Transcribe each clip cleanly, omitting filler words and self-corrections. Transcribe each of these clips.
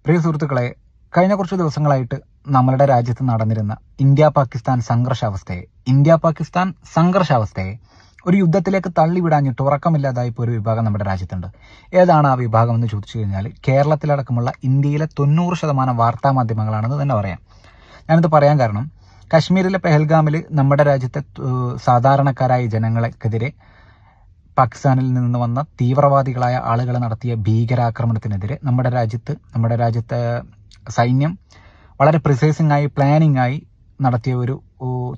പ്രിയ സുഹൃത്തുക്കളെ, കഴിഞ്ഞ കുറച്ച് ദിവസങ്ങളായിട്ട് നമ്മളുടെ രാജ്യത്ത് നടന്നിരുന്ന ഇന്ത്യ പാകിസ്ഥാൻ സംഘർഷാവസ്ഥയെ ഒരു യുദ്ധത്തിലേക്ക് തള്ളിവിടാഞ്ഞിട്ട് ഉറക്കമില്ലാതായിപ്പോൾ ഒരു വിഭാഗം നമ്മുടെ രാജ്യത്തുണ്ട്. ഏതാണ് ആ വിഭാഗം എന്ന് ചോദിച്ചു കഴിഞ്ഞാൽ കേരളത്തിലടക്കമുള്ള ഇന്ത്യയിലെ 90% വാർത്താ മാധ്യമങ്ങളാണെന്ന് തന്നെ പറയാം. ഞാനിത് പറയാൻ കാരണം, കശ്മീരിലെ പെഹൽഗാമിൽ നമ്മുടെ രാജ്യത്തെ സാധാരണക്കാരായ ജനങ്ങൾക്കെതിരെ പാകിസ്ഥാനിൽ നിന്ന് വന്ന തീവ്രവാദികളായ ആളുകൾ നടത്തിയ ഭീകരാക്രമണത്തിനെതിരെ നമ്മുടെ രാജ്യത്തെ സൈന്യം വളരെ പ്രിസൈസിംഗ് ആയി പ്ലാനിംഗ് ആയി നടത്തിയ ഒരു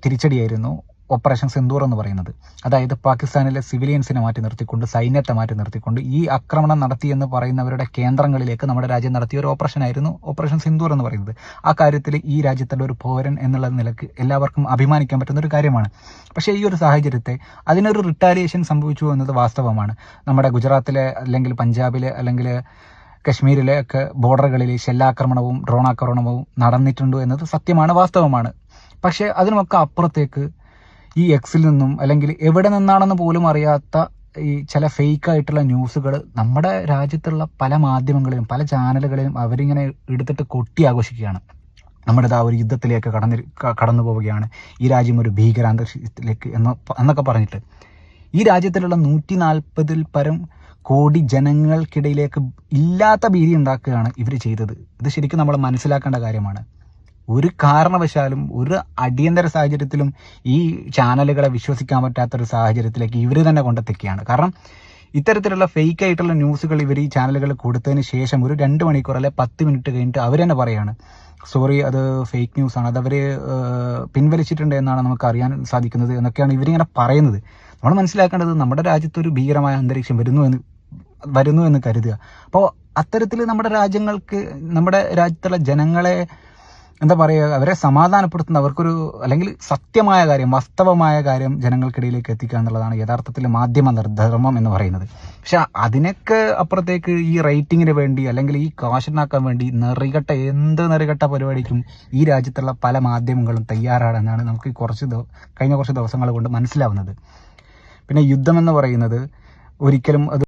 തിരിച്ചടിയായിരുന്നു ഓപ്പറേഷൻ സിന്ദൂർ എന്ന് പറയുന്നത്. അതായത് പാകിസ്ഥാനിലെ സിവിലിയൻസിനെ മാറ്റി നിർത്തിക്കൊണ്ട്, സൈന്യത്തെ മാറ്റി നിർത്തിക്കൊണ്ട് ഈ ആക്രമണം നടത്തിയെന്ന് പറയുന്നവരുടെ കേന്ദ്രങ്ങളിലേക്ക് നമ്മുടെ രാജ്യം നടത്തിയ ഒരു ഓപ്പറേഷനായിരുന്നു ഓപ്പറേഷൻ സിന്ദൂർ എന്ന് പറയുന്നത്. ആ കാര്യത്തിൽ ഈ രാജ്യത്തുള്ള ഒരു പൗരൻ എന്നുള്ള നിലക്ക് എല്ലാവർക്കും അഭിമാനിക്കാൻ പറ്റുന്ന ഒരു കാര്യമാണ്. പക്ഷേ ഈ ഒരു സാഹചര്യത്തെ അതിനൊരു റിട്ടാലിയേഷൻ സംഭവിച്ചു എന്നത് വാസ്തവമാണ്. നമ്മുടെ ഗുജറാത്തിലെ അല്ലെങ്കിൽ പഞ്ചാബിലെ അല്ലെങ്കിൽ കശ്മീരിലെ ഒക്കെ ബോർഡറുകളിൽ ഷെല്ലാക്രമണവും ഡ്രോണാക്രമണവും നടന്നിട്ടുണ്ട് എന്നത് സത്യമാണ്, വാസ്തവമാണ്. പക്ഷേ അതിനുമൊക്കെ അപ്പുറത്തേക്ക് ഈ എക്സിൽ നിന്നും അല്ലെങ്കിൽ എവിടെ നിന്നാണെന്ന് പോലും അറിയാത്ത ഈ ചില ഫേക്ക് ആയിട്ടുള്ള ന്യൂസുകൾ നമ്മുടെ രാജ്യത്തുള്ള പല മാധ്യമങ്ങളിലും പല ചാനലുകളിലും അവരിങ്ങനെ എടുത്തിട്ട് കൊട്ടി ആഘോഷിക്കുകയാണ്. നമ്മുടെ ആ ഒരു യുദ്ധത്തിലേക്ക് കടന്നു പോവുകയാണ്, ഈ രാജ്യം ഒരു ഭീകരാന്തരീക്ഷത്തിലേക്ക് എന്നൊക്കെ പറഞ്ഞിട്ട് ഈ രാജ്യത്തിലുള്ള 140 പരം കോടി ജനങ്ങൾക്കിടയിലേക്ക് ഇല്ലാത്ത ഭീതി ഉണ്ടാക്കുകയാണ് ഇവർ ചെയ്തത്. ഇത് ശരിക്കും നമ്മൾ മനസ്സിലാക്കേണ്ട കാര്യമാണ്. ഒരു കാരണവശാലും ഒരു അടിയന്തര സാഹചര്യത്തിലും ഈ ചാനലുകളെ വിശ്വസിക്കാൻ പറ്റാത്തൊരു സാഹചര്യത്തിലേക്ക് ഇവർ തന്നെ കൊണ്ടെത്തിക്കുകയാണ്. കാരണം ഇത്തരത്തിലുള്ള ഫേക്ക് ആയിട്ടുള്ള ന്യൂസുകൾ ഇവർ ഈ ചാനലുകൾ കൊടുത്തതിന് ശേഷം ഒരു 2 മണിക്കൂർ അല്ലെ 10 മിനിറ്റ് കഴിഞ്ഞിട്ട് അവർ തന്നെ പറയാണ്, സോറി, അത് ഫേക്ക് ന്യൂസാണ്, അതവർ പിൻവലിച്ചിട്ടുണ്ട് എന്നാണ് നമുക്ക് അറിയാൻ സാധിക്കുന്നത് എന്നൊക്കെയാണ് ഇവരിങ്ങനെ പറയുന്നത്. നമ്മൾ മനസ്സിലാക്കേണ്ടത്, നമ്മുടെ രാജ്യത്തൊരു ഭീകരമായ അന്തരീക്ഷം വരുന്നു എന്ന് കരുതുക. അപ്പോൾ അത്തരത്തിൽ നമ്മുടെ രാജ്യത്തുള്ള ജനങ്ങളെ എന്താ പറയുക, അവരെ സമാധാനപ്പെടുത്തുന്ന അവർക്കൊരു അല്ലെങ്കിൽ സത്യമായ കാര്യം, വാസ്തവമായ കാര്യം ജനങ്ങൾക്കിടയിലേക്ക് എത്തിക്കുക എന്നുള്ളതാണ് യഥാർത്ഥത്തിൽ മാധ്യമ ധർമ്മം എന്ന് പറയുന്നത്. പക്ഷെ അതിനൊക്കെ അപ്പുറത്തേക്ക് ഈ റേറ്റിങ്ങിന് വേണ്ടി അല്ലെങ്കിൽ ഈ കാശുണ്ടാക്കാൻ വേണ്ടി നെറികെട്ട പരിപാടിക്കും ഈ രാജ്യത്തുള്ള പല മാധ്യമങ്ങളും തയ്യാറാണെന്നാണ് നമുക്ക് കഴിഞ്ഞ കുറച്ച് ദിവസങ്ങൾ കൊണ്ട് മനസ്സിലാവുന്നത്. പിന്നെ യുദ്ധം എന്ന് പറയുന്നത് ഒരിക്കലും അത്